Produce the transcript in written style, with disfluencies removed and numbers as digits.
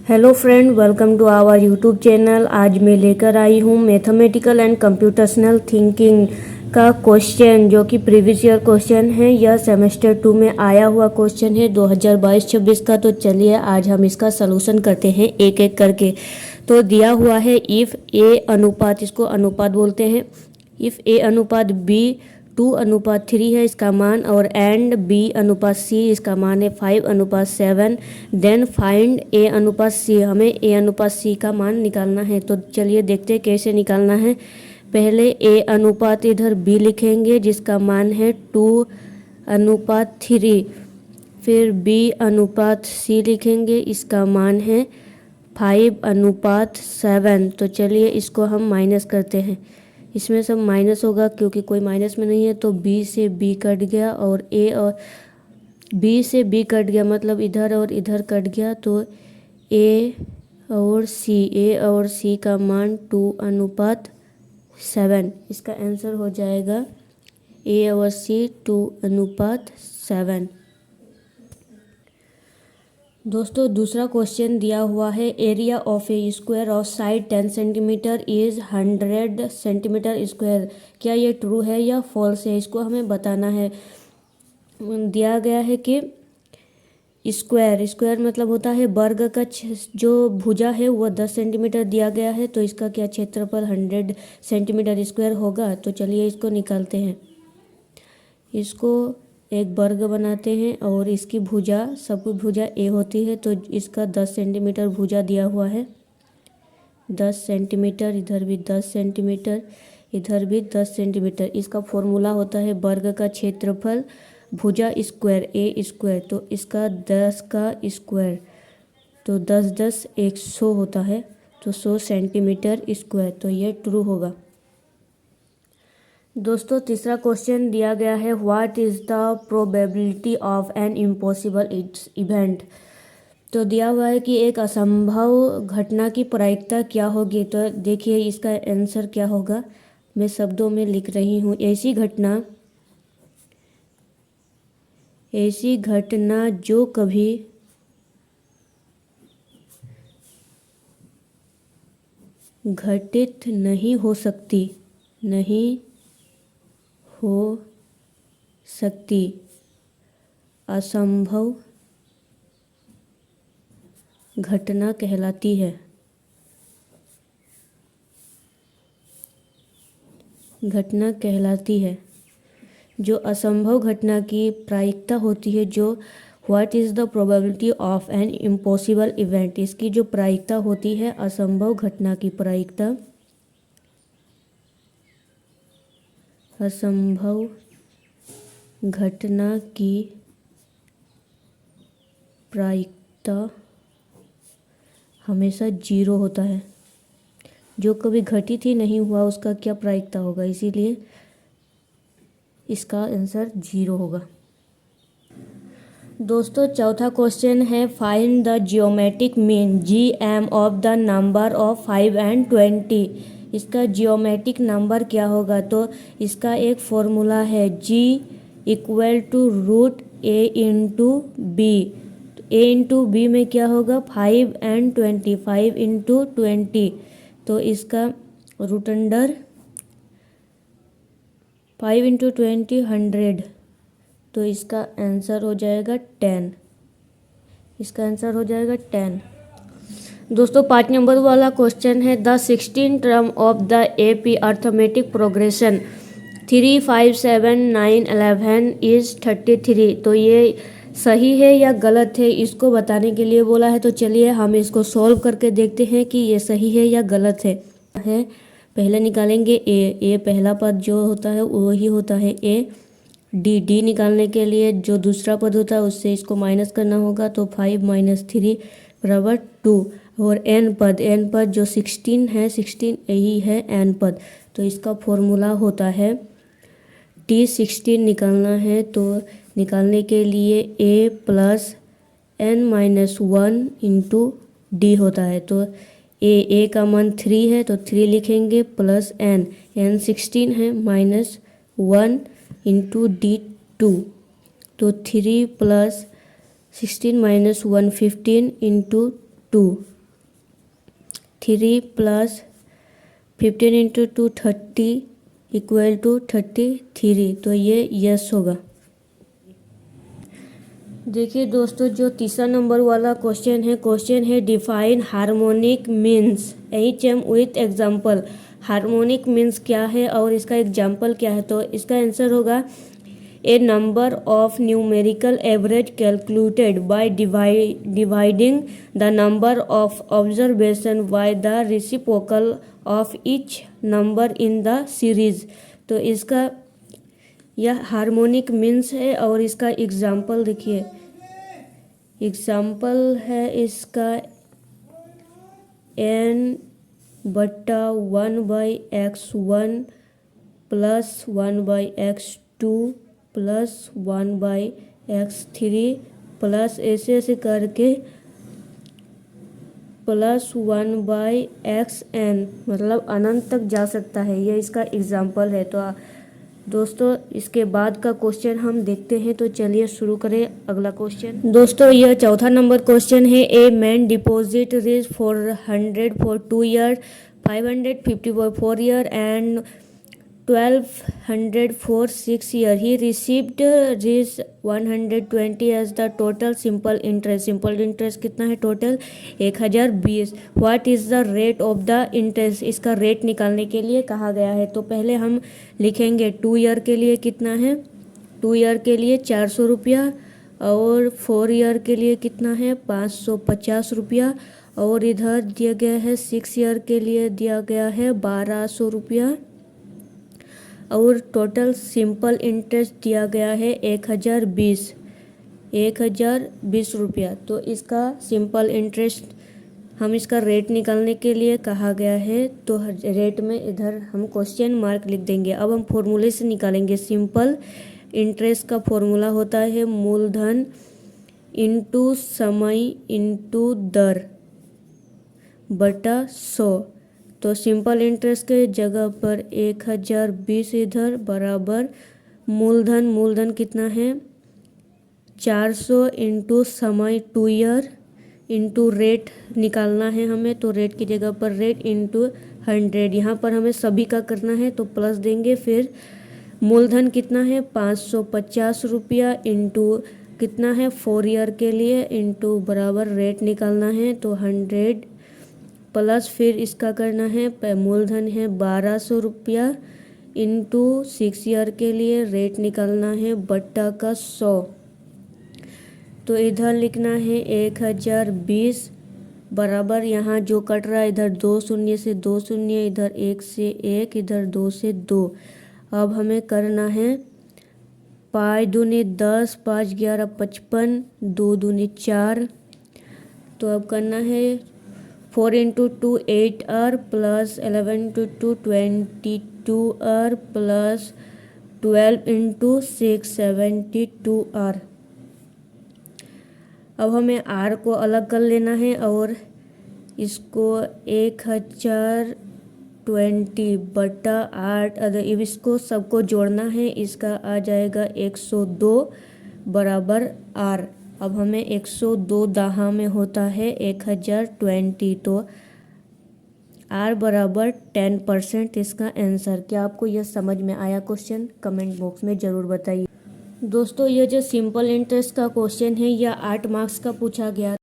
Hello friend, welcome to our YouTube channel. आज मैं लेकर आई हूँ मैथमेटिकल एंड कंप्यूटेशनल थिंकिंग का क्वेश्चन, जो कि प्रीवियस ईयर क्वेश्चन है। यह सेमेस्टर 2 में आया हुआ क्वेश्चन है 2022-26 का। तो चलिए आज हम इसका सलूशन करते हैं एक एक करके। तो दिया हुआ है इफ़ ए अनुपात, इसको अनुपात बोलते हैं, इफ़ ए अनुपात बी 2:3 है इसका मान, और एंड बी अनुपात सी इसका मान है 5:7, देन फाइंड ए अनुपात सी। हमें ए अनुपात सी का मान निकालना है। तो चलिए देखते हैं कैसे निकालना है। पहले ए अनुपात इधर बी लिखेंगे जिसका मान है 2:3, फिर बी अनुपात सी लिखेंगे, इसका मान है 5:7। तो चलिए इसको हम माइनस करते हैं। इसमें सब माइनस होगा क्योंकि कोई माइनस में नहीं है। तो बी से बी कट गया और ए और बी से बी कट गया, मतलब इधर और इधर कट गया। तो ए और सी का मान 2:7। इसका आंसर हो जाएगा ए और सी 2:7। दोस्तों दूसरा क्वेश्चन दिया हुआ है, area of A square of side 10 centimetre is 100 centimetre square. क्या ये ट्रू है या फॉल्स है, इसको हमें बताना है। दिया गया है कि स्क्वायर मतलब होता है वर्ग का जो भुजा है वो 10 सेंटीमीटर दिया गया है। तो इसका क्या क्षेत्रफल 100 सेंटीमीटर स्क्वायर होगा। तो चलिए इसको निकालते हैं। इसको एक वर्ग बनाते हैं और इसकी भुजा, सबकी भुजा ए होती है। तो इसका 10 सेंटीमीटर भुजा दिया हुआ है, 10 सेंटीमीटर, इधर भी 10 सेंटीमीटर, इधर भी 10 सेंटीमीटर। इसका फॉर्मूला होता है वर्ग का क्षेत्रफल भुजा स्क्वायर ए स्क्वायर। तो इसका 10 का स्क्वायर, तो 10 10 100 होता है, तो 100 सेंटीमीटर स्क्वायर। तो ये ट्रू होगा। दोस्तों तीसरा क्वेश्चन दिया गया है, what is the probability of an impossible event. तो दिया हुआ है कि एक असंभव घटना की प्रायिकता क्या होगी। तो देखिए इसका आंसर क्या होगा, मैं शब्दों में लिख रही हूँ। ऐसी घटना जो कभी घटित नहीं हो सकती, असंभव घटना कहलाती है। जो असंभव घटना की प्रायिकता होती है, जो what is the probability of an impossible event, इसकी जो प्रायिकता होती है, असंभव घटना की प्रायिकता, असंभव घटना की प्रायिकता हमेशा 0 होता है। जो कभी घटित ही नहीं हुआ उसका क्या प्रायिकता होगा, इसीलिए इसका आंसर 0 होगा। दोस्तों चौथा क्वेश्चन है, find the geometric mean GM of the number of 5 and 20। इसका जियोमेट्रिक नंबर क्या होगा। तो इसका एक फॉर्मूला है, G = √A×B। A×B में क्या होगा, 5 and 20, 5 × 20। तो इसका रूट अंडर 5 × 20 100। तो इसका आंसर हो जाएगा 10। इसका आंसर हो जाएगा 10। दोस्तों 5 नंबर वाला क्वेश्चन है, the 16 term of the AP arithmetic progression 3 5 7 9 11 is 33। तो ये सही है या गलत है, इसको बताने के लिए बोला है। तो चलिए हम इसको सॉल्व करके देखते हैं कि ये सही है या गलत है। पहले निकालेंगे ए पहला पद जो होता है वही होता है ए। डी निकालने के लिए जो दूसरा पद होता है उससे इसको माइनस करना होगा। तो 5 - 3 = 2। और एन पद जो 16 है, 16 यही है एन पद। तो इसका फॉर्मूला होता है T16 निकालना है। तो निकालने के लिए A + n-1 × D होता है। तो ए का मान 3 है, तो 3 लिखेंगे प्लस n 16 है, -1 × D2। तो 3 + 16 - 1 15 × 2। 3 प्लस 15 इंटू 2 30 इक्वल टू 33। तो ये यस होगा। देखिए दोस्तों, जो तीसरा नंबर वाला क्वेश्चन है define harmonic means HM with example. Harmonic means क्या है और इसका एग्जाम्पल क्या है? तो इसका आंसर होगा a number of numerical average calculated by dividing the number of observation by the reciprocal of each number in the series. तो इसका यह हार्मोनिक मीन्स है और इसका एग्जाम्पल देखिए, एग्जाम्पल है इसका n/1/x1 plus 1/x2 plus 1/x3 plus ऐसे करके प्लस 1/xn, मतलब अनंत तक जा सकता है। ये इसका एग्जाम्पल है। तो दोस्तों इसके बाद का क्वेश्चन हम देखते हैं। तो चलिए शुरू करें अगला क्वेश्चन। दोस्तों यह चौथा नंबर क्वेश्चन है। ए मैन डिपॉजिट रिज 400 for 2 year, 550 for 4 year and 1200 for 6 year. He received रिज 120 as the total simple interest. Simple interest कितना है total? 1020। What is the rate of the interest? इसका रेट निकालने के लिए कहा गया है। तो पहले हम लिखेंगे 2 ईयर के लिए कितना है। 2 ईयर के लिए 400 रुपया और 4 ईयर के लिए कितना है 550 रुपया, और इधर दिया गया है 6 ईयर के लिए दिया गया है 1200 रुपया, और टोटल सिंपल इंटरेस्ट दिया गया है 1020 रुपया। तो इसका सिंपल इंटरेस्ट हम इसका रेट निकालने के लिए कहा गया है। तो रेट में इधर हम क्वेश्चन मार्क लिख देंगे। अब हम फॉर्मूले से निकालेंगे। सिंपल इंटरेस्ट का फॉर्मूला होता है मूलधन इंटू समय इंटू दर बटा 100। तो सिंपल इंटरेस्ट के जगह पर 1020 इधर बराबर मूलधन कितना है 400 इंटू समय 2 ईयर इंटू रेट निकालना है हमें। तो रेट की जगह पर रेट इंटू 100। यहाँ पर हमें सभी का करना है तो प्लस देंगे। फिर मूलधन कितना है 550 रुपया इंटू कितना है 4 ईयर के लिए इंटू बराबर रेट निकालना है तो 100 प्लस फिर इसका करना है मूलधन है 1200 रुपया इंटू 6 ईयर के लिए रेट निकालना है बट्टा का 100। तो इधर लिखना है 1020 बराबर यहाँ जो कट रहा है इधर 2 शून्य से 2 शून्य, इधर 1 से 1, इधर 2 से 2। अब हमें करना है 5 दूनी 10, 5 11 55, 2 दूनी 4। तो अब करना है 4 into 2 8R plus 11 into 2 22R plus 12 into 6 72R। अब हमें R को अलग कर लेना है और इसको 1020 बटा 8 अब इसको सबको जोड़ना है। इसका आ जाएगा 102 बराबर R। अब हमें 102 दहा में होता है 1020। तो R बराबर 10% इसका आंसर। क्या आपको यह समझ में आया क्वेश्चन? कमेंट बॉक्स में ज़रूर बताइए। दोस्तों ये जो सिंपल इंटरेस्ट का क्वेश्चन है यह 8 मार्क्स का पूछा गया।